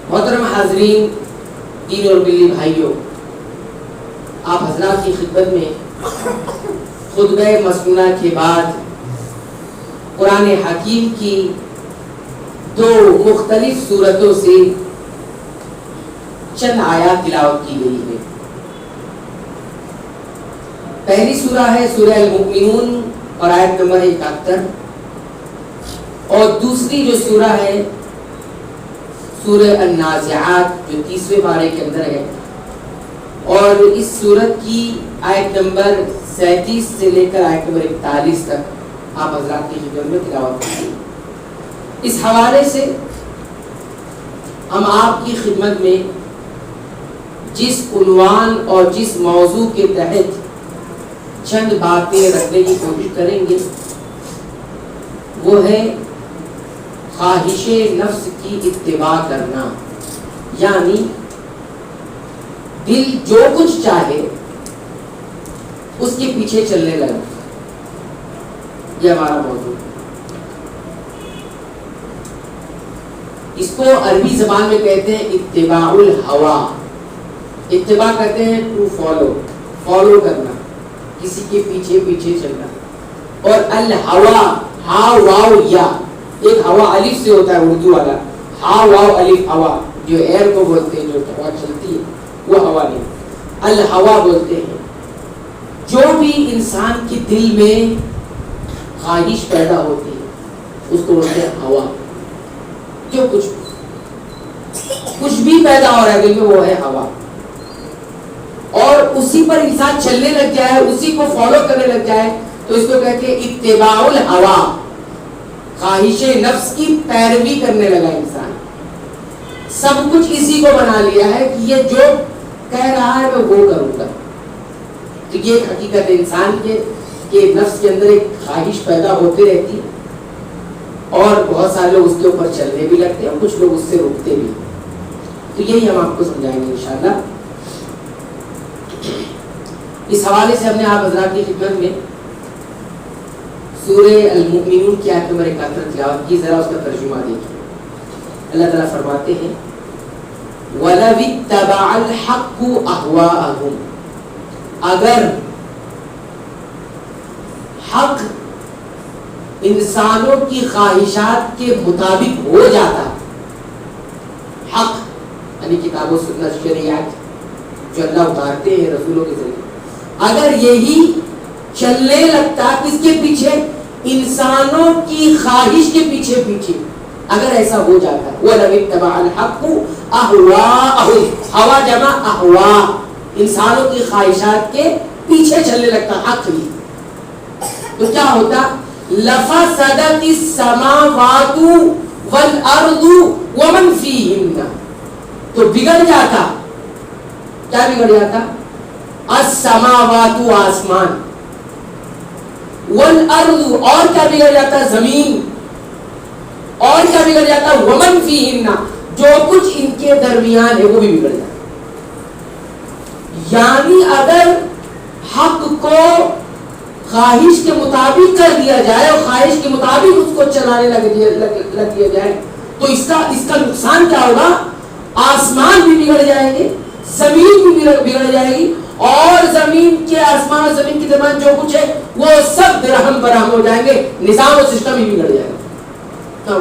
محترم حاضرین، دین اور ملی بھائیوں، آپ حضرات کی خدمت میں خطبہ مسنونہ کے بعد قرآن حکیم کی دو مختلف صورتوں سے چند آیات تلاوت کی گئی ہے۔ پہلی سورہ ہے سورہ المؤمنون اور آیت نمبر 71، اور دوسری جو سورہ ہے سورہ النازعات جو 30ویں پارے کے اندر ہے، اور اس سورت کی آیت نمبر 37 سے لے کر آیت نمبر 41 تک آپ حضرات کی خدمت میں تلاوت کی۔ اس حوالے سے ہم آپ کی خدمت میں جس عنوان اور جس موضوع کے تحت چند باتیں رکھنے کی کوشش کریں گے وہ ہے خواہش نفس کی اتباع کرنا، یعنی دل جو کچھ چاہے اس کے پیچھے چلنے لگا۔ یہ ہمارا موضوع ہے۔ اس کو عربی زبان میں کہتے ہیں اتباع الہوا۔ اتباع کہتے ہیں ٹو فالو کرنا، کسی کے پیچھے پیچھے چلنا۔ اور الہوا، ہا واو یا، ایک ہوا الف سے ہوتا ہے اردو والا، ہا واو الف ہوا، جو ایئر کو بولتے ہیں، جو ہوا چلتی ہے وہ ہوا نہیں، الہوا بولتے ہیں۔ جو بھی انسان کے دل میں خواہش پیدا ہوتی ہے اس کو بولتے ہیں ہوا۔ جو کچھ بھی پیدا ہو رہا ہے دل میں وہ ہے ہوا، اور اسی پر انسان چلنے لگ جائے، اسی کو فالو کرنے لگ جائے تو اس کو کہتے ہیں اتباع الہوا۔ خواہش نفس کی پیروی کرنے لگا انسان، سب کچھ اسی کو بنا لیا ہے کہ یہ جو کہہ رہا ہے میں وہ کروں گا۔ تو یہ ایک حقیقت ہے انسان کے نفس کے اندر ایک خواہش پیدا ہوتی رہتی ہے، اور بہت سارے لوگ اس کے اوپر چلنے بھی لگتے ہیں اور کچھ لوگ اس سے رکتے بھی۔ تو یہی ہم آپ کو سمجھائیں گے انشاءاللہ۔ اس حوالے سے ہم نے آپ حضرات کی خدمت میں سورہ المؤمنون کی آیت نمبر 71 تلاوت کی، ذرا اس کا ترجمہ دیکھیے۔ اللہ تعالیٰ فرماتے ہیں وَلَوِ اتَّبَعَ الْحَقُّ أَهْوَاءَهُمْ، اگر حق انسانوں کی خواہشات کے مطابق ہو جاتا، حق یعنی کتاب و سنت شریعت جو اللہ اتارتے ہیں رسولوں کے ذریعے، اگر یہی چلنے لگتا کس کے پیچھے؟ انسانوں کی خواہش کے پیچھے پیچھے، اگر ایسا ہو جاتا وَلَوِ اتَّبَعَ الْحَقُّ أَهْوَاءَهُمْ، ہوا جمع احوا، انسانوں کی خواہشات کے پیچھے چلنے لگتا حق بھی، تو کیا ہوتا؟ لَفَسَدَتِ السَّمَاوَاتُ وَالْأَرْضُ وَمَنْ فِيهِنَّ، تو بگڑ جاتا۔ کیا بگڑ جاتا؟ السماوات، آسمان، والارض، اور کیا بگڑ جاتا؟ زمین، اور کیا بگڑ جاتا؟ ومن فیہن، جو کچھ ان کے درمیان ہے وہ بھی بگڑ جاتا۔ یعنی اگر حق کو خواہش کے مطابق کر دیا جائے اور خواہش کے مطابق اس کو چلانے لگ دیا جائے تو اس کا نقصان کیا ہوگا؟ آسمان بھی بگڑ جائیں گے، زمین بھی بگڑ جائے گی، اور زمین کے آسمان اور زمین کے درمیان جو کچھ ہے وہ سب درہم برہم ہو جائیں گے، نظام و سسٹم ہی بگڑ جائے گا۔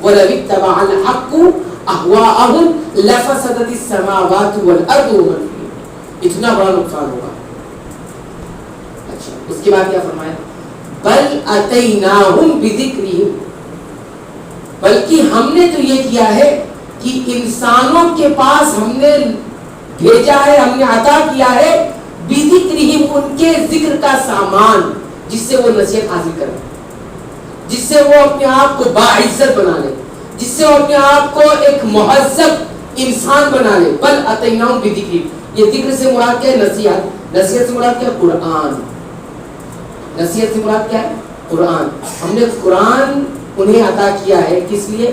وَلَوِ اتَّبَعَ الْحَقُّ أَهْوَاءَهُمْ لَفَسَدَتِ السَّمَاوَاتُ وَالْأَرْضُ وَمَنْ فِيهِنَّ، اتنا بڑا نقصان ہوگا۔ اچھا، اس کے بعد کیا فرمایا؟ بَلْ أَتَيْنَاهُمْ بِذِكْرِهِمْ، بلکہ ہم نے تو یہ کیا ہے کہ انسانوں کے پاس ہم نے بھیجا ہے، ہم نے عطا کیا ہے بِذِكْرِهِمْ، ان کے ذکر کا سامان، جس سے وہ نصیحت حاصل کریں، جس سے وہ اپنے آپ کو باعزت بنا لے، جس سے وہ اپنے آپ کو ایک مہذب انسان بنا لے۔ بل اتیناہم بذکر، یہ ذکر سے مراد کیا ہے؟ نصیحت۔ نصیحت سے مراد کیا ہے؟ قرآن۔ نصیحت سے مراد کیا ہے؟ قرآن۔ ہم نے قرآن انہیں عطا کیا ہے کس لیے؟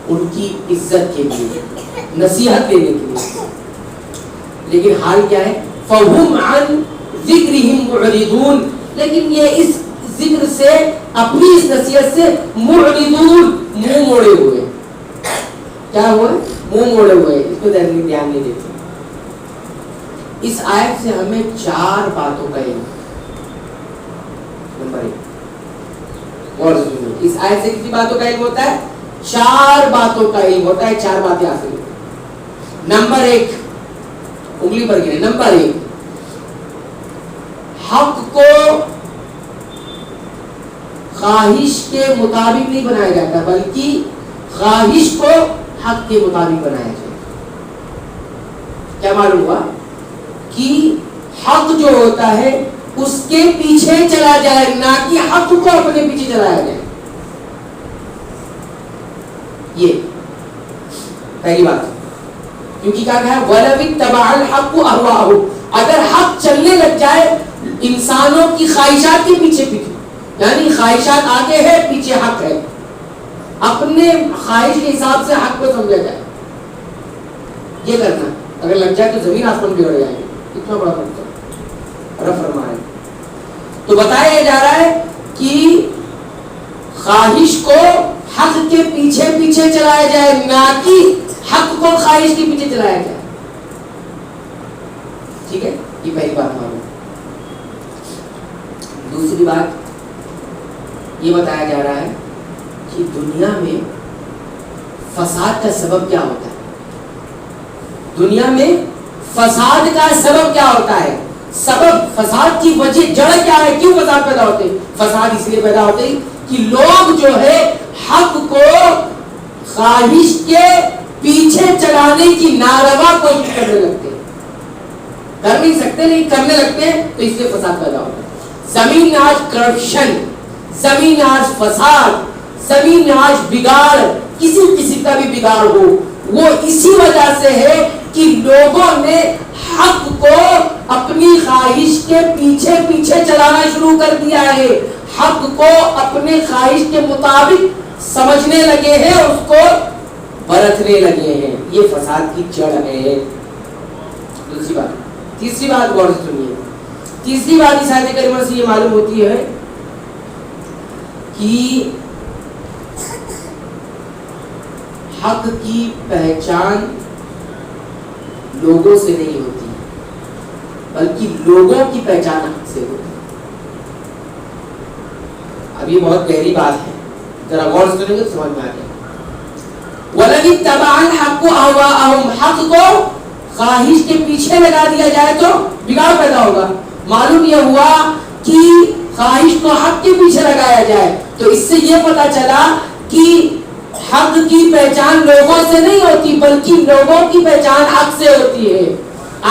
ان کی عزت کے لیے، نصیحت دینے کے لیے۔ لیکن حال کیا ہے؟ فَهُمْ عَنْ ذِكْرِهِمْ مُعْرِضُونَ، لیکن یہ اس ذکر سے، اپنی اس نصیحت سے معرضون، منہ موڑے ہوئے، کیا ہوئے؟ منہ موڑے ہوئے، اس پہ دھیان نہیں دیتے. اس آیت سے ہمیں 4 باتوں کا علم. نمبر 1، اور اس آیت سے کتنی باتوں کا علم ہوتا ہے؟ 4 باتوں کا علم ہوتا ہے. 4 باتیں حاصل ہوتی ہیں. نمبر 1، انگلی پر گرے. نمبر 1، حق کو خواہش کے مطابق نہیں بنایا جاتا، بلکہ خواہش کو حق کے مطابق بنایا جائے. کیا معلوم ہوا؟ کہ حق جو ہوتا ہے اس کے پیچھے چلا جائے، نہ کہ حق کو اپنے پیچھے چلایا جائے. یہ پہلی بات. کیونکہ کیا کہا ہے؟ وَلَوِ اتَّبَعَ الْحَقُّ أَهْوَاءَهُمْ. اگر حق چلنے لگ جائے انسانوں کی خواہشات کے پیچھے پیچھے، یعنی خواہشات آگے ہے پیچھے حق ہے، اپنے خواہش کے حساب سے حق کو سمجھا جائے، یہ کرنا اگر لگ جائے تو زمین آسمان بگڑ جائیں گے. کتنا بڑا فرق رب فرما رہے. تو بتایا جا رہا ہے کہ خواہش کو حق کے پیچھے پیچھے چلایا جائے، نہ کہ حق کو خواہش کے پیچھے چلایا جائے. ٹھیک ہے، یہ پہلی بات معلوم. دوسری بات یہ بتایا جا رہا ہے کہ دنیا میں فساد کا سبب کیا ہوتا ہے. دنیا میں فساد کا سبب کیا ہوتا ہے؟ سبب، فساد کی وجہ، جڑ کیا ہے؟ کیوں فساد پیدا ہوتے ہیں؟ فساد اس لیے پیدا ہوتے ہیں کہ لوگ جو ہے حق کو خواہش کے پیچھے چلانے کی ناروا کوشش کرنے لگتے ہیں. کر نہیں سکتے، نہیں کرنے لگتے ہیں، تو اس لیے فساد پیدا ہوتا ہے. زمین میں آج کرپشن، زمین میں آج فساد، زمین میں آج بگاڑ، کسی قسم کا بھی بگاڑ ہو، وہ اسی وجہ سے ہے کہ لوگوں نے حق کو اپنی خواہش کے پیچھے پیچھے چلانا شروع کر دیا ہے. حق کو اپنے خواہش کے مطابق سمجھنے لگے ہیں، اس کو برتنے لگے ہیں. یہ فساد کی جڑ ہے. دوسری بات. تیسری بات غور سے سنیے. تیسری بات اس آیت کریمہ سے یہ معلوم ہوتی ہے کہ حق کی پہچان لوگوں سے نہیں ہوتی، بلکہ لوگوں کی پہچان حق سے ہوتی ہے. اب یہ بہت گہری بات ہے، ذرا غور سے سنیں گے تو سمجھ میں آ جائے. وَلَوِ اتَّبَعَ الْحَقُّ أَهْوَاءَهُمْ. حق کو خواہش کے پیچھے لگا دیا جائے تو بگاڑ پیدا ہوگا. معلوم یہ ہوا کہ خواہش کو حق کے پیچھے لگایا جائے تو اس سے یہ پتا چلا کہ حق کی پہچان لوگوں سے نہیں ہوتی، بلکہ لوگوں کی پہچان حق سے ہوتی ہے.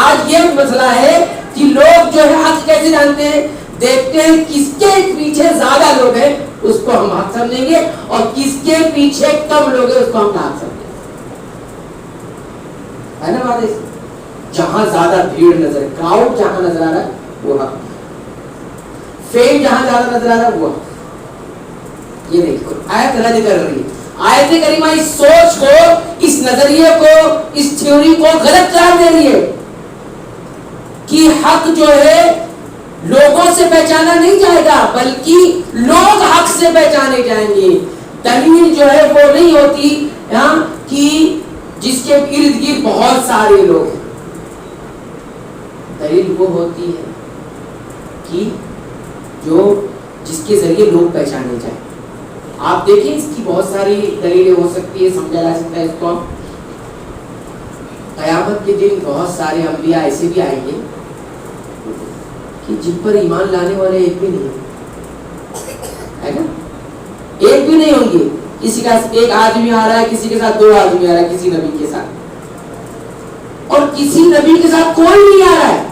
آج یہ مسئلہ ہے کہ لوگ جو ہے حق کیسے جانتے ہیں؟ دیکھتے ہیں کس کے پیچھے زیادہ لوگ ہیں اس کو ہم حق سمجھیں گے، اور کس کے پیچھے کم لوگ ہیں اس کو ہم حق سمجھیں گے. ہے نا بات؟ جہاں زیادہ بھیڑ نظر، کراؤڈ جہاں نظر آ رہا ہے وہ حق، فیم جہاں زیادہ نظر آ رہا ہے وہ حق. یہ دیکھو آیت رد کر رہی ہے. آیت کریمہ اس سوچ کو، اس نظریے کو، اس تھیوری کو غلط قرار دے رہی ہے کہ حق جو ہے لوگوں سے پہچانا نہیں جائے گا، بلکہ لوگ حق سے پہچانے جائیں گے. دلیل جو ہے وہ نہیں ہوتی کہ جس کے ارد گرد بہت سارے لوگ ہیں. دلیل وہ ہوتی ہے کہ جو جس کے ذریعے لوگ پہچانے جائیں. آپ دیکھیں اس کی بہت ساری دلیلیں ہو سکتی ہے، سمجھا جا سکتا ہے اس کو. قیامت کے دن بہت سارے انبیاء ایسے بھی آئیں گے کہ جن پر ایمان لانے والے ایک بھی نہیں ہے نا، ایک بھی نہیں ہوں گے. کسی کا ایک آدمی آ رہا ہے، کسی کے ساتھ 2 آدمی آ رہا ہے، کسی نبی کے ساتھ، اور کسی نبی کے ساتھ کوئی نہیں آ رہا ہے.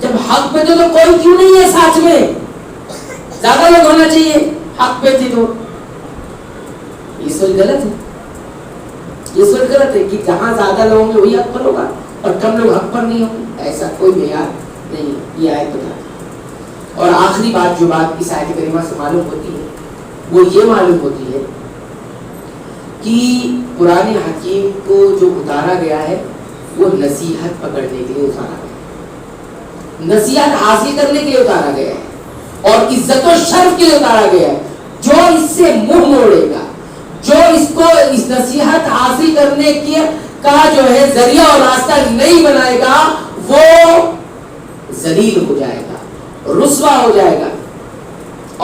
جب حق پہ تو کوئی کیوں نہیں ہے ساتھ میں؟ زیادہ لوگ ہونا چاہیے حق پہ تھے. تو یہ سوچ غلط ہے، یہ سوچ غلط ہے کہ جہاں زیادہ لوگ ہوں گے وہی حق پر ہوگا اور کم لوگ حق پر نہیں ہوں گے. ایسا کوئی معیار نہیں. یہ آیت بتا. اور آخری بات جو بات اس آیت کریمہ سے معلوم ہوتی ہے وہ یہ معلوم ہوتی ہے کہ قرآن حکیم کو جو اتارا گیا ہے وہ نصیحت پکڑنے کے لیے اتارا گیا، نصیحت حاصل کرنے کے لیے اتارا گیا ہے، اور عزت و شرف کے لیے اتارا گیا ہے. جو اس سے منہ موڑے گا، جو اس کو اس نصیحت حاصل کرنے کا جو ہے ذریعہ اور راستہ نہیں بنائے گا وہ ذلیل ہو جائے گا، رسوا ہو جائے گا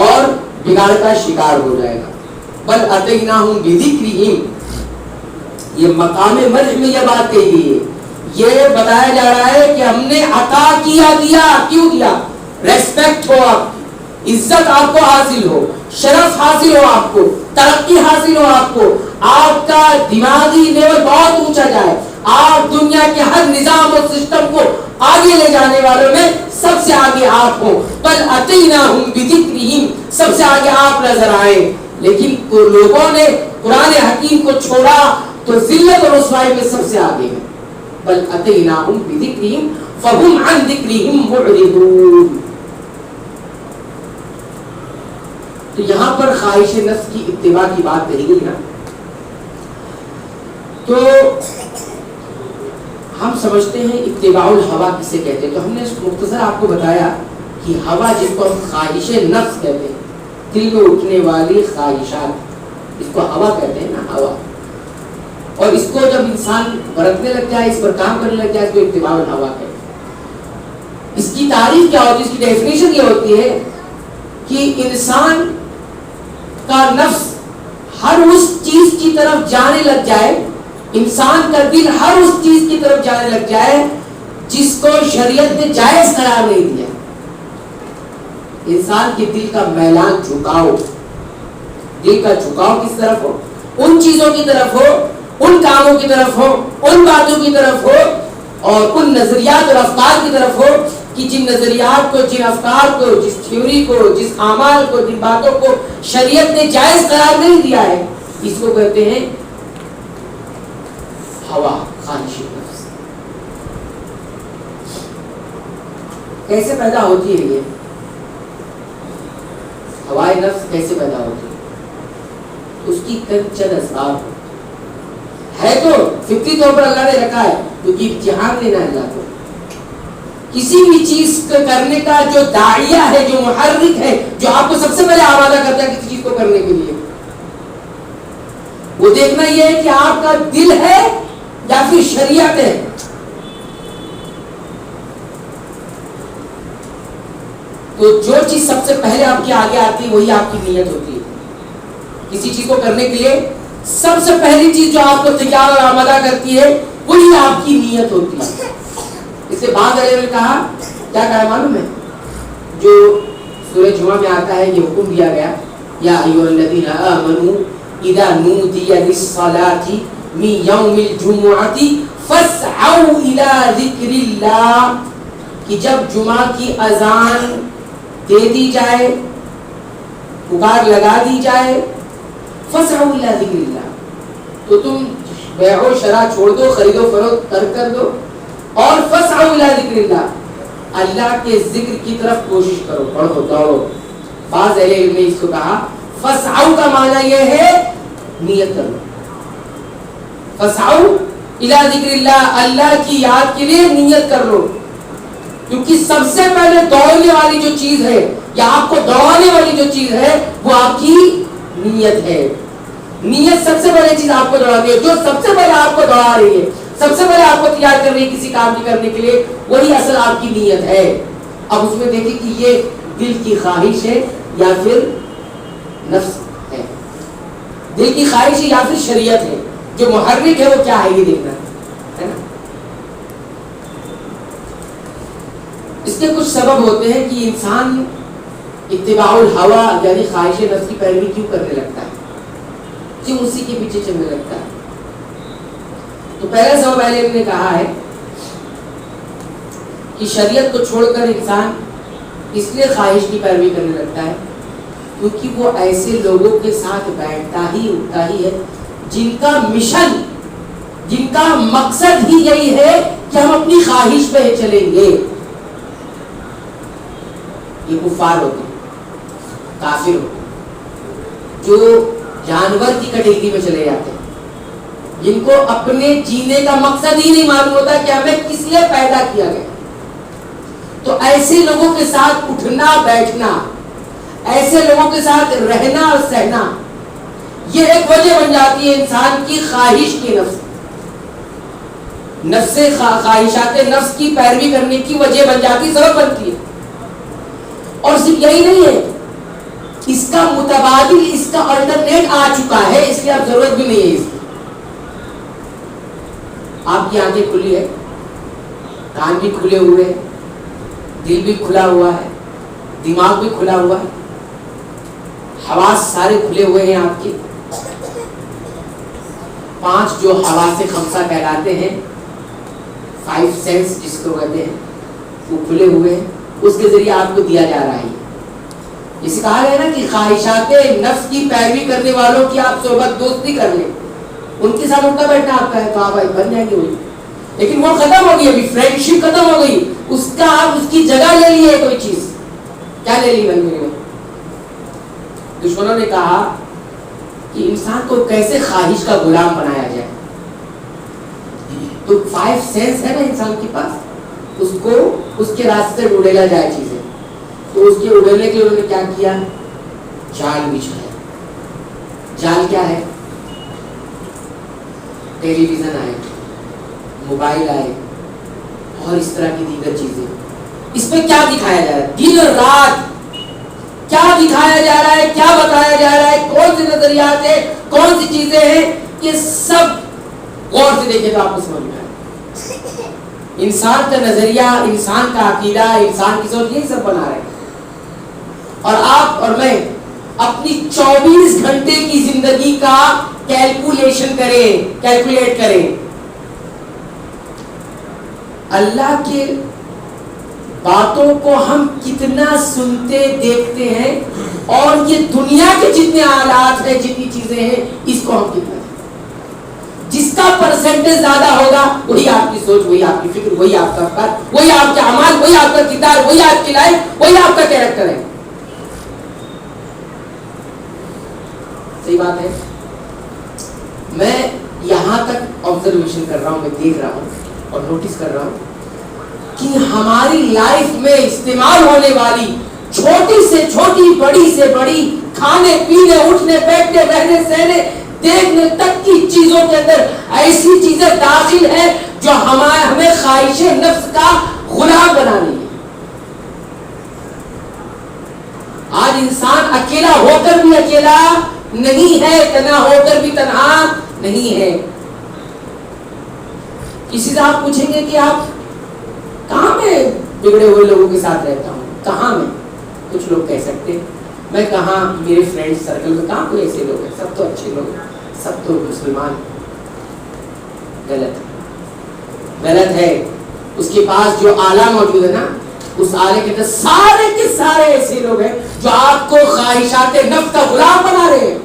اور بگاڑ کا شکار ہو جائے گا۔ بل اتیناہم بذکرہم، یہ مقام مدح میں یہ بات کہی گئی ہے، یہ بتایا جا رہا ہے کہ ہم نے عطا کیا، کیوں دیا؟ ریسپیکٹ ہو، آپ عزت آپ کو حاصل ہو، شرف حاصل ہو، آپ کو ترقی حاصل ہو، آپ کو آپ کا دماغی لیول بہت اونچا جائے، آپ دنیا کے ہر نظام اور سسٹم کو آگے لے جانے والوں میں سب سے آگے آپ ہو۔ بل اتیناہم بذکرہم، سب سے آگے آپ نظر آئے، لیکن لوگوں نے قرآن حکیم کو چھوڑا تو ذلت اور رسوائی میں سب سے آگے ہیں۔ بل اتیناہم بذکرہم فہم عن ذکرہم معرضون۔ تو یہاں پر خواہش نفس کی اتباع کی بات کہی گئی نا، تو ہم سمجھتے ہیں اتباع الہوا کسے کہتے ہیں، تو ہم نے مختصر آپ کو بتایا کہ ہوا جس کو ہم خواہش نفس کہتے ہیں، دل میں اٹھنے والی خواہشات، اس کو ہوا کہتے ہیں نا، ہوا، اور اس کو جب انسان برتنے لگ جائے، اس پر کام کرنے لگ جائے، اس کو اتباع الہوا کہتے ہیں۔ اس کی تعریف کیا ہوتی ہے؟ اس کی ڈیفینیشن یہ ہوتی ہے کہ انسان کا نفس ہر اس چیز کی طرف جانے لگ جائے، انسان کا دل ہر اس چیز کی طرف جانے لگ جائے جس کو شریعت نے جائز قرار نہیں دیا۔ انسان کے دل کا میلان، جھکاؤ، دل کا جھکاؤ کس طرف ہو؟ ان چیزوں کی طرف ہو، ان کاموں کی طرف ہو، ان باتوں کی طرف ہو، اور ان نظریات اور افکار کی طرف ہو کہ جن نظریات کو، جن افکار کو، جس تھیوری کو، جس اعمال کو، جن باتوں کو شریعت نے جائز قرار نہیں دیا ہے، اس کو کہتے ہیں ہوا، خواہش نفس۔ کیسے پیدا ہوتی ہے یہ ہوائے نفس؟ کیسے پیدا ہوتی ہے؟ اس کی چند اسباب ہے تو فطری طور پر اللہ نے رکھا ہے، کیونکہ امتحان دینا ہے اللہ کو۔ کسی بھی چیز کو کرنے کا جو داعیہ ہے، جو محرک ہے، جو آپ کو سب سے پہلے آمادہ کرتا ہے کسی چیز کو کرنے کے لیے، وہ دیکھنا یہ ہے کہ آپ کا دل ہے یا پھر شریعت ہے۔ تو جو چیز سب سے پہلے آپ کے آگے آتی ہے وہی آپ کی نیت ہوتی ہے۔ کسی چیز کو کرنے کے لیے سب سے پہلی چیز جو آپ کو تیار اور آمادہ کرتی ہے وہی آپ کی نیت ہوتی ہے۔ اس سے بعد نے کہا، کیا کہا معلوم ہے؟ جو سورہ جمعہ میں آتا ہے، یہ حکم دیا گیا، یا ایھا الذین آمنوا اذا نودی للصلاۃ من یوم الجمعۃ فاسعوا الی ذکر اللہ، کہ جب جمعہ کی اذان دے دی جائے، پکار لگا دی جائے، فاسعوا الی ذکر اللہ، تو تم بیع و شراء چھوڑ دو، خرید و فروخت ترک کر دو، اور فاسعوا الی ذکر اللہ، اللہ کے ذکر کی طرف کوشش کرو، پڑھو، دوڑو۔ بعض اہل علم نے اس کو کہا فاسعوا کا معنی یہ ہے نیت کرو، فاسعوا الی ذکر اللہ، اللہ کی یاد کے لیے نیت کر لو، کیونکہ سب سے پہلے دوڑنے والی جو چیز ہے، یا آپ کو دوڑانے والی جو چیز ہے، وہ آپ کی نیت ہے۔ نیت سب سے پہلے چیز آپ کو دوڑاتی ہے، جو سب سے پہلے آپ کو دوڑا رہی ہے، سب سے پہلے آپ کو تیار کر رہی ہے کسی کام کی کرنے کے لیے، وہی اصل آپ کی نیت ہے۔ اب اس میں دیکھیں کہ یہ دل کی خواہش ہے یا پھر نفس ہے، دل کی خواہش ہے یا پھر شریعت ہے، جو محرک ہے وہ کیا ہے یہ دیکھنا ہے نا۔ اس کے کچھ سبب ہوتے ہیں کہ انسان اتباع الہوا یعنی خواہش نفس کی پیروی کیوں کرنے لگتا ہے، کیوں اسی کے پیچھے چلنے لگتا ہے۔ تو پہلا سبب پہلے نے کہا ہے کہ شریعت کو چھوڑ کر انسان اس لیے خواہش کی پیروی کرنے لگتا ہے کیونکہ وہ ایسے لوگوں کے ساتھ بیٹھتا ہی اٹھتا ہی ہے جن کا مشن، جن کا مقصد ہی یہی ہے کہ ہم اپنی خواہش پہ چلیں گے۔ یہ کفار ہوتے ہیں، کافر ہوتے ہیں، جو جانور کی کیٹیگری میں چلے جاتے ہیں، جن کو اپنے جینے کا مقصد ہی نہیں معلوم ہوتا کہ ہمیں کس لیے پیدا کیا گیا۔ تو ایسے لوگوں کے ساتھ اٹھنا بیٹھنا، ایسے لوگوں کے ساتھ رہنا اور سہنا، یہ ایک وجہ بن جاتی ہے انسان کی خواہش کی، نفس خواہشات نفس کی پیروی کرنے کی وجہ بن جاتی، سبب بنتی ہے۔ اور صرف یہی نہیں ہے، اس کا متبادل، اس کا الٹرنیٹ آ چکا ہے، اس لیے اب ضرورت بھی نہیں ہے اس کی۔ آپ کی آنکھیں کھلی ہے، کان بھی کھلے ہوئے ہیں، دل بھی کھلا ہوا ہے، دماغ بھی کھلا ہوا ہے، حواس سارے کھلے ہوئے ہیں آپ کے۔ 5 جو حواس خمسہ کہلاتے ہیں، 5 سینس جس کو کہتے ہیں، وہ کھلے ہوئے ہیں، اس کے ذریعے آپ کو دیا جا رہا ہے۔ جسے کہا گیا نا کہ خواہشات نفس کی پیروی کرنے والوں کی آپ صحبت دوستی کر لیں، ان کے ساتھ اٹھنا بیٹھنا آپ کا ہے تو آپ بن جائیں گے وہی، لیکن وہ ختم ہو گئی، ابھی فرینڈ شپ ختم ہو گئی، اس کا آپ اس کی جگہ لے لیے کوئی چیز۔ کیا لے لی بھائی میرے؟ دشمنوں نے کہا کہ انسان کو کیسے خواہش کا غلام بنایا جائے، تو 5 سینس ہے نا انسان کے پاس، اس کو اس کے راستے سے اڑیلا جائے چیزیں، تو اس کے اڑیلنے کے لیے انہوں نے کیا کیا؟ جال بچھایا۔ جال کیا ہے؟ ٹیلی ویژن آئے، موبائل آئے اور اس طرح کی دیگر چیزیں۔ اس پہ کیا دکھایا جا رہا ہے؟ دن رات کیا دکھایا جا رہا ہے، کیا بتایا جا رہا ہے، کون سے نظریات ہیں، کون سی چیزیں ہیں، یہ سب غور سے دیکھے تو آپ کو سمجھ میں آئے۔ انسان کا نظریہ، انسان کا عقیدہ، انسان کی سوچ، یہی سب بنا رہے ہیں۔ اور آپ اور میں اپنی 24 گھنٹے کی زندگی کا کیلکولیٹ کریں، اللہ کے باتوں کو ہم کتنا سنتے دیکھتے ہیں، اور یہ دنیا کے جتنے آلات ہیں، جتنی چیزیں ہیں، اس کو ہم کتنا دیکھتے ہیں۔ جس کا پرسنٹیج زیادہ ہوگا وہی آپ کی سوچ، وہی آپ کی فکر، وہی آپ کا افکار، وہی آپ کے اعمال، وہی آپ کا کردار، وہی آپ کی لائف، وہی آپ کا کیریکٹر ہے۔ صحیح بات ہے۔ میں یہاں تک آبزرویشن کر رہا ہوں، میں دیکھ رہا ہوں اور نوٹس کر رہا ہوں کہ ہماری لائف میں استعمال ہونے والی چھوٹی سے چھوٹی، بڑی سے بڑی، کھانے پینے، اٹھنے بیٹھنے، رہنے سہنے، دیکھنے تک کی چیزوں کے اندر ایسی چیزیں داخل ہیں جو ہمیں خواہش نفس کا غلام بنا رہی ہے۔ آج انسان اکیلا ہو کر بھی اکیلا نہیں ہے، تنہا ہو کر بھی تنہا نہیں ہے۔ کسی سے آپ پوچھیں گے کہ آپ کہاں میں بگڑے ہوئے لوگوں کے ساتھ رہتا ہوں، کہاں میں؟ کچھ لوگ کہہ سکتے ہیں میں کہاں، میرے فرینڈ سرکل میں کہاں کوئی ایسے لوگ ہیں، سب تو اچھے لوگ ہیں، سب تو مسلمان۔ غلط ہے۔ اس کے پاس جو آلہ موجود ہے نا، اس آلے کے اندر سارے کے سارے ایسے لوگ ہیں جو آپ کو خواہشات نفس کا غلام بنا رہے ہیں۔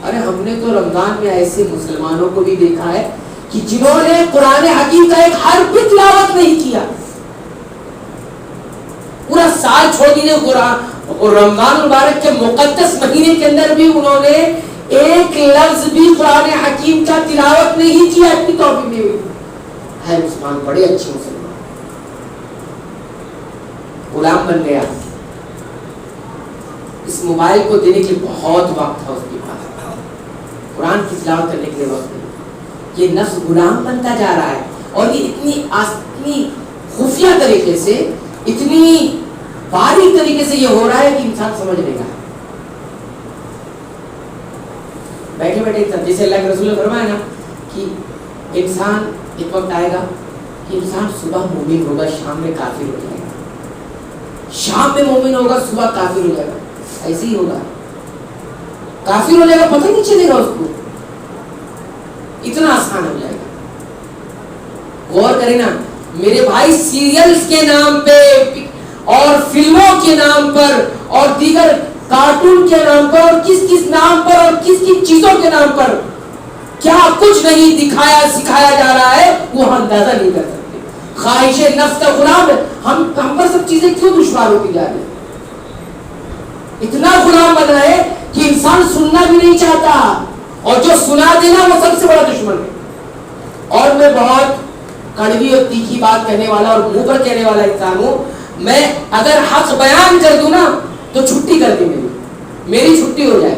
ارے ہم نے تو رمضان میں ایسے مسلمانوں کو بھی دیکھا ہے کہ جنہوں نے قرآن حکیم کا ایک حرف بھی تلاوت نہیں کیا، پورا سال چھوڑ دیجیے، قرآن اور رمضان مبارک کے مقدس مہینے کے اندر بھی انہوں نے ایک لفظ بھی قرآن حکیم کا تلاوت نہیں کیا، اتنی توفیق نہیں ہوئی ہے۔ مسلمان بڑے اچھے مسلمان، غلام بن گیا۔ اس موبائل کو دینے کے لیے بہت وقت تھا اس کے پاس، قرآن کی تلاوت کرنے کے لیے وقت نہیں۔ یہ نفس غلام بنتا جا رہا ہے، اور یہ اتنی خفیہ طریقے سے، اتنی باریک طریقے سے یہ ہو رہا ہے کہ انسان سمجھ لے گا۔ بیٹھے بیٹھے جیسے اللہ کے رسول نے فرمایا نا کہ انسان ایک وقت آئے گا کہ انسان صبح مومن ہوگا، شام میں کافر ہو جائے گا، شام میں مومن ہوگا، صبح کافر ہو جائے گا۔ ایسے ہی ہوگا، کافر ہو جائے گا، پتہ نہیں چلے گا اس کو، اتنا آسان ہو جائے گا۔ غور کریں نا میرے بھائی، سیریلز کے نام پہ اور فلموں کے نام پر اور دیگر کارٹون کے نام پر اور کس نام پر اور کس چیزوں کے نام پر کیا کچھ نہیں دکھایا سکھایا جا رہا ہے، وہ ہم اندازہ نہیں کر سکتے۔ خواہش نفس کا غلام ہے، ہم پر سب چیزیں کیوں دشوار ہوتی جا رہی ہیں؟ اتنا غلام بنا ہے کہ انسان سننا بھی نہیں چاہتا، اور جو سنا دینا وہ سب سے بڑا دشمن ہے۔ اور میں بہت کڑوی اور تیکھی بات کہنے والا اور منہ پر کہنے والا انسان ہوں، میں اگر حق بیان کر دوں نا تو چھٹی کر دی میری چھٹی ہو جائے،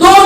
2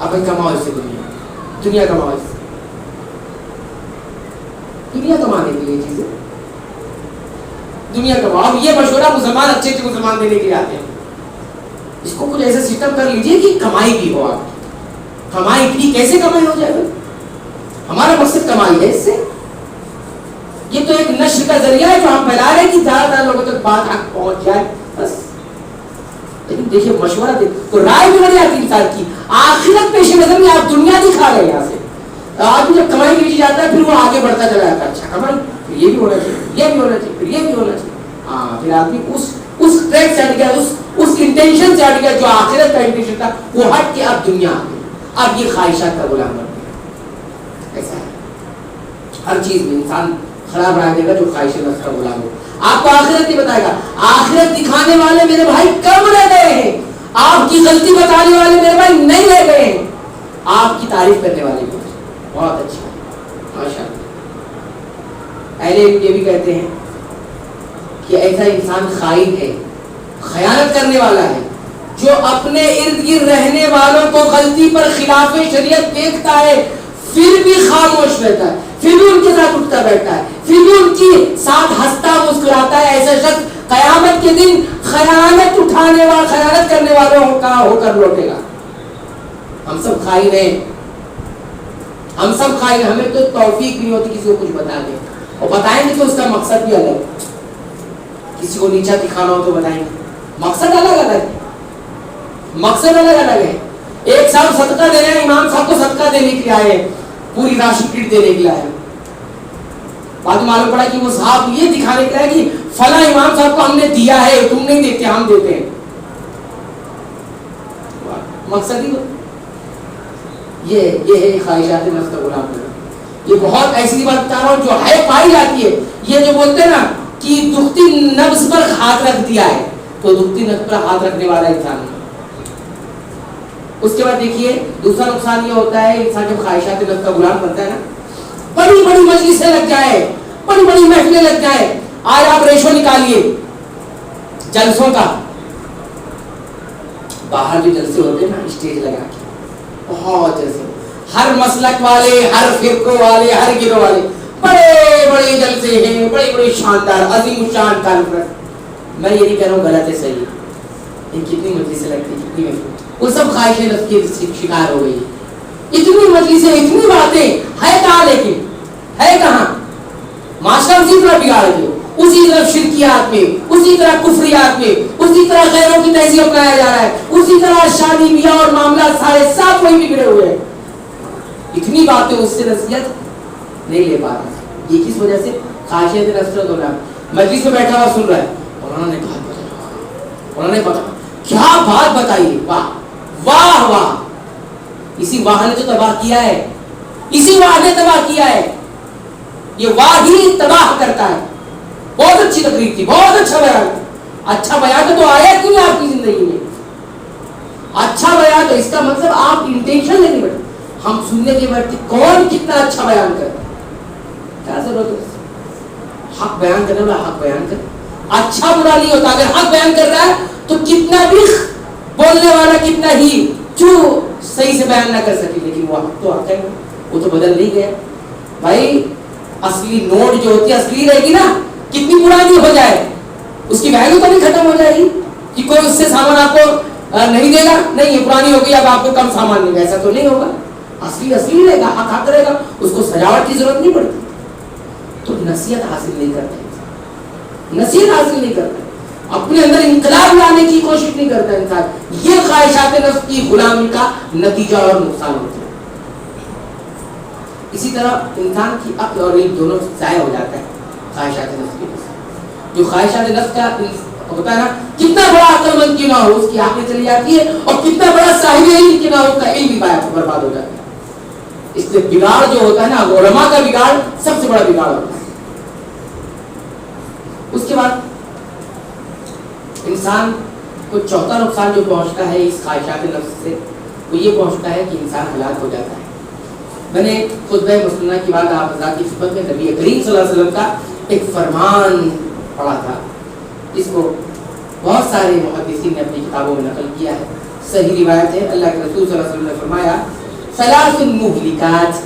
اب بھائی کماؤ اس سے دنیا کماؤ اس سے، دنیا کمانے کے لیے چیزیں، دنیا کماؤ. اب یہ مشورہ مسلمان اچھے مسلمان دینے کے لیے آتے ہیں. اس کو کچھ ایسا سسٹم کر لیجیے کہ کمائی بھی ہو. آپ کمائی بھی کیسے کمائی ہو جائے گا؟ ہمارا مقصد کمائی ہے اس سے. یہ تو ایک نشر کا ذریعہ ہے جو ہم پھیلا رہے ہیں کہ زیادہ تر لوگوں تک بات حق پہنچ جائے بس. لیکن دیکھیے مشورہ تو رائے بھی بڑی آتی انسان کی. آخرت پیش نظر میں آپ دنیا دکھا رہے ہیں یہاں سے. آدمی جب کمائی کے پیچھے جاتا ہے پھر وہ آگے بڑھتا چلا جاتا ہے. اچھا کمائی پھر یہ بھی ہونا چاہیے، یہ بھی ہونا چاہیے، پھر یہ بھی ہونا چاہیے. ہاں پھر آدمی اس ٹریک سے ہٹ گیا، اس انٹینشن سے ہٹ گیا جو آخرت کا انٹینشن تھا، وہ ہٹ کے اب دنیا آ گئی. اب یہ خواہشات کا غلام بن گیا. ایسا ہے ہر چیز میں انسان خراب رائے دے گا جو خواہش نفس کا غلام ہو. آپ کو آخرت نہیں بتائے گا. آخرت دکھانے والے میرے بھائی کم رہ گئے ہیں. آپ کی غلطی بتانے والے میرے بھائی نہیں رہ گئے ہیں. آپ کی تعریف کرنے والے بھی بہت اچھا ماشاءاللہ. اہل علم یہ بھی کہتے ہیں کہ ایسا انسان خائن ہے، خیانت کرنے والا ہے، جو اپنے ارد گرد رہنے والوں کو غلطی پر خلاف شریعت دیکھتا ہے پھر بھی خاموش رہتا ہے، پھر بھی ان کے ساتھ اٹھتا بیٹھتا ہے، پھر بھی ان کے ساتھ ہنستا مسکراتا ہے. ایسا شخص قیامت کے دن خیانت کرنے والوں کا ہو کر لوٹے گا. ہم سب خائن ہیں، ہم سب خائن. ہمیں تو توفیق نہیں ہوتی کسی کو کچھ بتا دیں، اور بتائیں گے تو اس کا مقصد بھی الگ. کسی کو نیچا دکھانا ہو تو بتائیں گے، مقصد الگ الگ ہے، مقصد الگ الگ ہے. ایک صاحب صدقہ دے رہے ہیں، امام صاحب کو صدقہ دینے کے لیے آئے، پوری راشن کٹ دینے کے لیے آئے. بعد میں معلوم پڑا کہ وہ صاحب یہ دکھانے کے لیے کہ فلاں امام صاحب کو ہم نے دیا ہے، تم نہیں دیتے ہم دیتے ہیں. مقصد ہی یہ ہے خواہشات نفس کا غلام ہونا. یہ بہت ایسی بات بتا رہا ہوں جو ہے پائی جاتی ہے. یہ جو بولتے ہیں نا کہ دکھتی نفس پر ہاتھ رکھ دیا ہے، تو دکھتی نفس پر ہاتھ رکھنے والا انسان. اس کے بعد دیکھیے دوسرا نقصان یہ ہوتا ہے انسان جب خواہشات نفس کا غلام بنتا ہے نا، بڑی بڑی مجلسیں لگ جائے، بڑی بڑی محفلیں لگ جائیں. آج آپ ریشو نکالیے جلسوں کا، باہر بھی جلسے ہوتے ہیں نا اسٹیج لگا کے، بہت جلسے، ہر مسلک والے، ہر فرقوں والے، ہر گروہ والے، بڑے بڑے جلسے ہیں، بڑی بڑی شاندار عظیم الشان کانفرنس. میں یہ نہیں کہہ رہا ہوں غلط ہے، صحیح ہے. کتنی مجلسیں لگتی ہیں، کتنی محفلیں، وہ سب خواہش نفس کی شکار ہو گئی. اتنی مجلسیں، اتنی باتیں ہے کہاں، لیکن ہے کہاں؟ معاشرہ اسی طرح بگاڑ گیا، اسی طرح شرکیات میں، اسی طرح کفریات میں، اسی طرح غیروں کی تہذیب اپنایا جا رہا ہے، اسی طرح شادی بیاہ اور معاملات سارے ساتھ وہی بگڑے ہوئے ہیں. اتنی باتیں اس سے نصیحت نہیں لے پا رہا. یہ کس وجہ سے؟ خواہشات نفس کا غلام. مجلس میں بیٹھا ہوا سن رہا ہے، انہوں نے بات بتائی، انہوں نے بتا کیا بات بتائی، واہ واہ واہ. اسی واہ نے تو تباہ کیا ہے، اسی واہ نے تباہ کیا ہے. یہ واہ ہی تباہ کرتا ہے. بہت اچھی تقریر تھی، بہت اچھا بیان. اچھا بیان تو آیا کیوں نہیں آپ کی زندگی میں؟ اچھا بیان تو اس کا مطلب آپ انٹینشن نہیں بیٹھے. ہم سننے کے بیٹھتے کون کتنا اچھا بیان کرتا ہے، کیا ضرورت ہے؟ حق بیان کرنے والا حق بیان کر. اچھا برا نہیں ہوتا، اگر حق بیان کر رہا ہے تو کتنا بھی بولنے والا کتنا ہی جو صحیح سے بیان نہ کر سکے، لیکن وہ حق تو حق ہے، وہ تو بدل نہیں گیا. بھائی اصلی نوٹ جو ہوتی ہے اصلی رہے گی نا، کتنی پرانی ہو جائے اس کی ویلیو تو نہیں ختم ہو جائے گی کہ کوئی اس سے سامان آپ کو نہیں دے گا. نہیں یہ پرانی ہو گئی اب آپ کو کم سامان ملے گا، ایسا تو نہیں ہوگا. اصلی اصلی رہے گا، حق حق رہے گا، اس کو سجاوٹ کی ضرورت نہیں پڑتی. تو نصیحت حاصل نہیں کرتے، نصیحت حاصل نہیں کرتے، اپنے اندر انقلاب لانے کی کوشش نہیں کرتا انسان. یہ خواہشات نفس کی غلامی کا نتیجہ اور نقصان ہوتا ہے. اسی طرح انسان کی عقل اور علم دونوں ضائع ہو جاتا ہے خواہشات نفس کی وجہ سے. جو خواہشات نفس کا ہوتا ہے نا، کتنا بڑا عقل مند کیوں نہ ہو اس کی عقل چلی جاتی ہے، اور کتنا بڑا صاحب علم کیوں نہ ہو اس کا علم بھی برباد ہو جاتا ہے. اس سے بگاڑ جو ہوتا ہے نا، علماء کا بگاڑ سب سے بڑا بگاڑ ہوتا ہے. اس کے بعد انسان کو چوتھا نقصان جو پہنچتا ہے اس خواہشات نفس سے، وہ یہ پہنچتا ہے کہ انسان ہلاک ہو جاتا ہے. میں نے خطبہ مسلمہ کی بات آپ حضرات کی خدمت میں نبی کریم صلی اللہ علیہ وسلم کا ایک فرمان پڑھا تھا، اس کو بہت سارے محدثین نے اپنی کتابوں میں نقل کیا ہے. صحیح روایت ہے، اللہ کے رسول صلی اللہ علیہ وسلم نے فرمایا ثلاث مہلکات،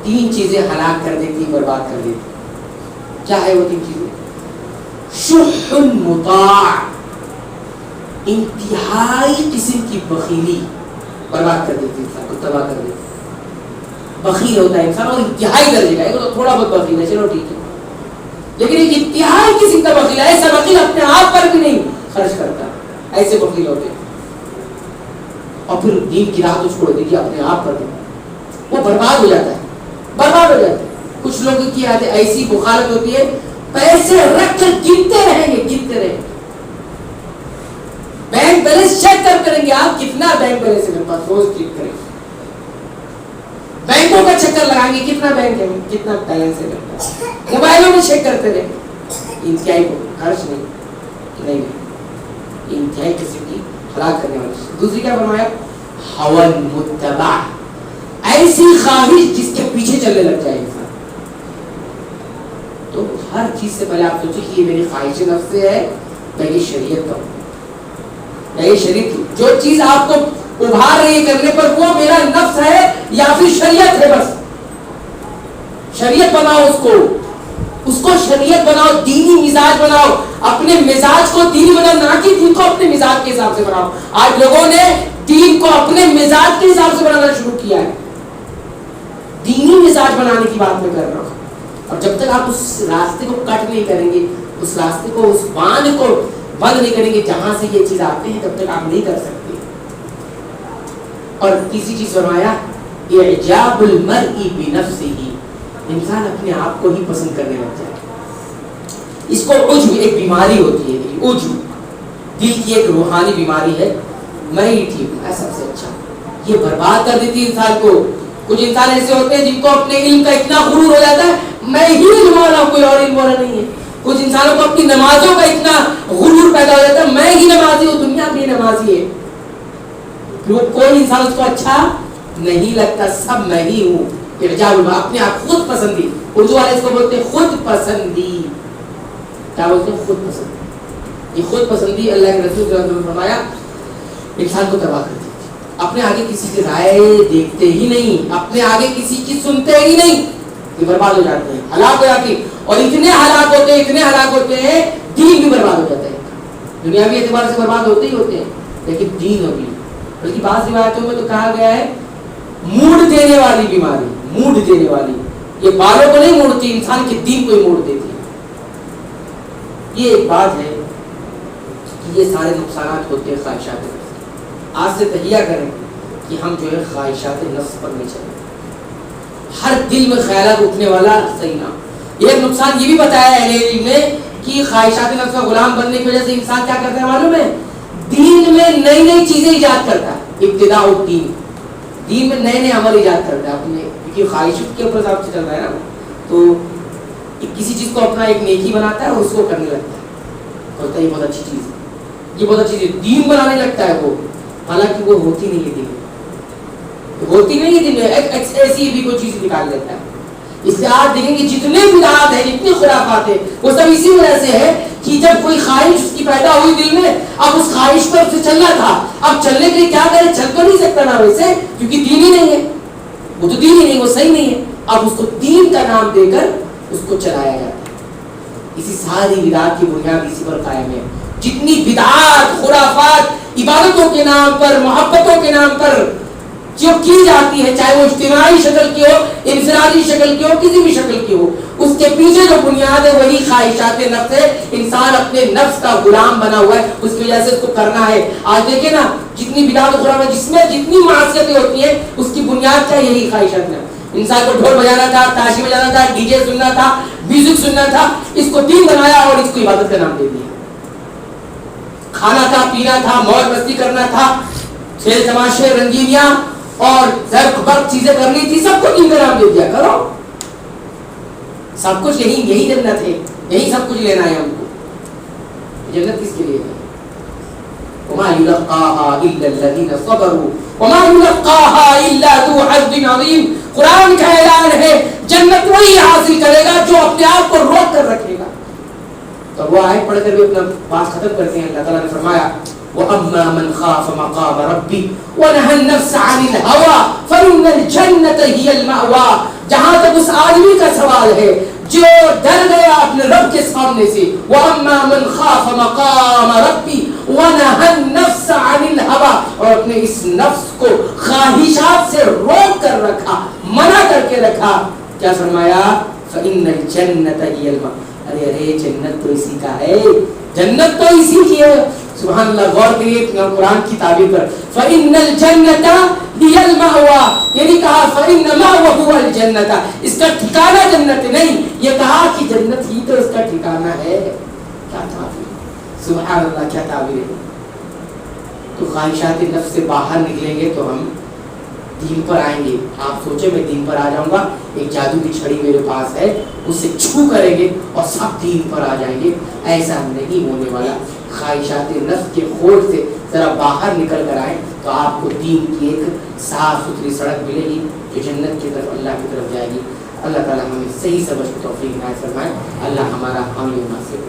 3 چیزیں ہلاک کر دیتی، برباد کر دیتی۔ کیا ہے وہ 3 چیزیں؟ شح مطاع، انتہائی قسم کی بخیلی برباد کر دیتی، انسان کو تباہ کر دیتی۔ بخیل ہوتا ہے انسان اور انتہائی درجے کا ہے، تو تھوڑا بہت بخیل ہے چلو ٹھیک ہے، لیکن ایک انتہائی قسم کا بخیل ہے، ایسا بخیل اپنے آپ پر بھی نہیں خرچ کرتا، ایسے بخیل ہوتے ہیں۔ اور پھر دین کی راہ تو چھوڑ دیجیے، اپنے آپ پر بھی وہ برباد ہو جاتا ہے، برباد ہو جاتا ہے۔ کچھ لوگوں کی عادت ایسی بخالت ہوتی ہے، پیسے رکھ کر گنتے رہیں گے، گنتے رہیں گے، بینک بیلنس چیک کرتے رہیں گے، آپ کتنا بینک بیلنس ہے میرے پاس، روز چیک کریں گے، بینکوں کا چکر لگائیں گے، کتنا بینک ہے، کتنا بیلنس ہے میرے پاس، موبائلوں میں چیک کرتے رہیں گے۔ انتہائی کو خرچ نہیں، انتہائی قسم کی ہلاک کرنے والی۔ دوسری کیا فرمایا؟ ہوا متبع، ایسی خواہش جس کے پیچھے چلنے لگ جائے انسان۔ تو ہر چیز سے پہلے آپ سوچیں کہ یہ میری خواہش نفس سے ہے، میں یہ شریعت کا ہوں، میں یہ شریعت کی جو چیز آپ کو ابھار رہی ہے کرنے پر، وہ میرا نفس ہے یا پھر شریعت ہے؟ بس شریعت بناؤ اس کو شریعت بناؤ، دینی مزاج بناؤ، اپنے مزاج کو دینی بناؤ، نہ کہ دین کو اپنے مزاج کے حساب سے بناؤ۔ آج لوگوں نے دین کو اپنے مزاج کے حساب سے بنانا شروع کیا ہے، دینی مزاج بنانے کی بات میں کر رہا ہوں۔ اور جب تک آپ اس راستے کو کٹ نہیں کریں گے، اس راستے کو، اس باندھ کو بند نہیں کریں گے جہاں سے یہ چیز آتے ہیں، تب تک آپ نہیں کر سکتے۔ اور تیسری چیز فرمایا اعجاب المرء بنفسه، انسان اپنے آپ کو ہی پسند کرنے لگ جائے۔ اس کو عجب ایک بیماری ہوتی ہے، عجب دل کی ایک روحانی بیماری ہے، میں ہی ٹھیک ہوں، میں سب سے اچھا، یہ برباد کر دیتی ہے انسان کو۔ کچھ انسان ایسے ہوتے ہیں جن کو اپنے علم کا اتنا غرور ہو جاتا ہے، میں ہی علم والا ہوں، کوئی اور علم والا نہیں ہے۔ کچھ انسانوں کو اپنی نمازوں کا اتنا غرور پیدا ہو جاتا ہے، میں ہی نمازی ہوں، دنیا بھی نمازی ہے، وہ کوئی انسان اس کو اچھا نہیں لگتا، سب میں ہی ہوں۔ اعجاب، اپنے آپ خود پسندی، اردو والے اس کو بولتے ہیں خود پسندی۔ کیا بولتے ہیں؟ خود پسندی۔ یہ خود پسندی اللہ کے رسول صلی اللہ علیہ وسلم نے فرمایا انسان کو تباہ کر دیتی، اپنے آگے کسی کی رائے دیکھتے ہی نہیں، اپنے آگے کسی کی سنتے ہی نہیں، یہ برباد ہو جاتے ہیں، ہلاک ہو جاتی ہیں۔ اور اتنے ہلاک ہوتے ہیں، اتنے ہلاک ہوتے ہیں، دین بھی برباد ہو جاتا ہے۔ دنیاوی اعتبار سے برباد ہوتے ہی ہوتے ہیں، لیکن دین ہوگی، بلکہ بعض روایتوں میں تو کہا گیا ہے موڑ دینے والی بیماری، موڑ دینے والی، یہ بالوں کو نہیں موڑتی، انسان کے دین کو ہی موڑ دیتی ہے۔ یہ ایک بات ہے کہ یہ سارے نقصانات ہوتے ہیں خواہشات نفس۔ آج سے تہیہ کریں کہ ہم جو ہے خواہشات نفس پر نہیں چلیں، ہر دل میں خیالات اٹھنے والا صحیح نہ۔ ایک نقصان یہ بھی بتایا ہے اہل علم نے کہ خواہشات نفس کا غلام بننے کی وجہ سے انسان کیا کرتا ہے معلوم ہے؟ دین میں نئی نئی چیزیں ایجاد کرتا ہے، ابتداء الدین، دین میں نئے نئے عمل ایجاد کرتا ہے اپنے، کیونکہ خواہشات کے اوپر حساب سے چل رہا ہے نا، تو کسی چیز کو اپنا ایک نیکی بناتا ہے اور اس کو کرنے لگتا ہے، کہتا ہے یہ بہت اچھی چیز ہے، یہ بہت اچھی چیز ہے، دین بنانے لگتا ہے وہ، حالانکہ وہ ہوتی نہیں ہے دین میں، ہوتی نہیں ہے دین میں، ایسی بھی کوئی چیز نکال لیتا ہے۔ اس لیے آپ دیکھیں گے جتنے بدعات ہیں، جتنے خرافات ہیں، وہ سب اسی وجہ سے ہے کہ جب کوئی خواہش اس کی پیدا ہوئی دل میں، اب اس خواہش پر اسے چلنا تھا، اب چلنے کے لیے کیا کرے؟ چل تو نہیں سکتا نا ویسے، کیونکہ دین ہی نہیں ہے، وہ تو دین ہی نہیں، وہ صحیح نہیں ہے، اب اس کو دین کا نام دے کر اس کو چلایا جاتا ہے۔ اسی ساری بدعات کی بنیاد اسی پر قائم ہے۔ جتنی بدعات، خرافات عبادتوں کے نام پر، محبتوں کے نام پر جو کی جاتی ہے، چاہے وہ اجتماعی شکل کی ہو، انفرادی شکل کی ہو، کسی بھی شکل کی ہو، اس کے پیچھے جو بنیاد ہے وہی خواہشات نفس ہے۔ انسان اپنے نفس کا غلام بنا ہوا ہے، اس کی وجہ سے اس کو کرنا ہے۔ آج دیکھیں نا جتنی بدعات و خرافات، جس میں جتنی معصیتیں ہوتی ہیں، اس کی بنیاد کیا؟ یہی خواہشات ہے۔ انسان کو ڈھول بجانا تھا، تاشی بجانا تھا، ڈی جے سننا تھا، میوزک سننا تھا، اس کو دین بنایا اور اس کو عبادت کا نام دے دیا۔ کھانا تھا، پینا تھا، موج مستی کرنا تھا، کھیل تماشے، رنگینیاں اور زرق برق چیزیں کرنی تھی، سب کو دین کا نام دے دیا، کرو سب کچھ، یہی جنت ہے، یہی سب کچھ لینا ہے ہم کو۔ جنت کس کے لیے ہے؟ وما يلقاها الا الذين صبروا وما يلقاها الا ذو حظ عظيم۔ قرآن کا اعلان ہے جنت وہی حاصل کرے گا جو اپنے آپ کو روک کر رکھے گا۔ تو وہ آیت پڑھ کر بھی اپنا بات ختم کرتے ہیں۔ اللہ تعالیٰ نے فرمایا وَأَمَّا مَنْ خَافَ مَقَامَ رَبِّهِ وَنَهَى النَّفْسَ عَنِ الْهَوَىٰ فَإِنَّ الْجَنَّةَ هِيَ الْمَأْوَىٰ. جہاں تک اس آدمی کا سوال ہے جو ڈر گیا اپنے رب کے سامنے سے، وَأَمَّا مَنْ خَافَ مَقَامَ رَبِّهِ وَنَهَى النَّفْسَ عَنِ الْهَوَىٰ، اور اپنے اس نفس کو خواہشات سے روک کر رکھا، منع کر کے رکھا. کیا فرمایا؟ فَإِنَّ الْجَنَّةَ هِيَ الْمَأْوَىٰ. ارے جنت تو اسی کا ہے، جنت تو اسی کی ہے. سبحان اللہ، غور کریے قرآن کی تعبیر پر. فَإِنَّ الْجَنَّةَ هِيَ الْمَأْوَىٰ، یعنی کہا فَإِنَّ مَأْوَاهُ الْجَنَّةَ، اس کا ٹھکانہ جنت نہیں، یہ کہا کہ جنت ہی تو اس کا ٹھکانہ ہے. کیا تعبیر، سبحان اللہ، کیا تعبیر ہے. تو خواہشات نفس سے باہر نکلیں گے تو ہم دین پر آئیں گے. آپ سوچیں میں دین پر آ جاؤں گا، ایک جادو کی چھڑی میرے پاس ہے، اسے چھو کریں گے اور سب دین پر آ جائیں گے. ایسا نہیں ہونے والا. خواہشات نفس کے خور سے ذرا باہر نکل کر آئیں تو آپ کو دین کی ایک صاف ستھری سڑک ملے گی جو جنت کی طرف، اللہ کی طرف جائے گی. اللہ تعالیٰ ہمیں صحیح سمجھ کو توفیق عنایت فرمائے. اللہ ہمارا حامی و ناصر.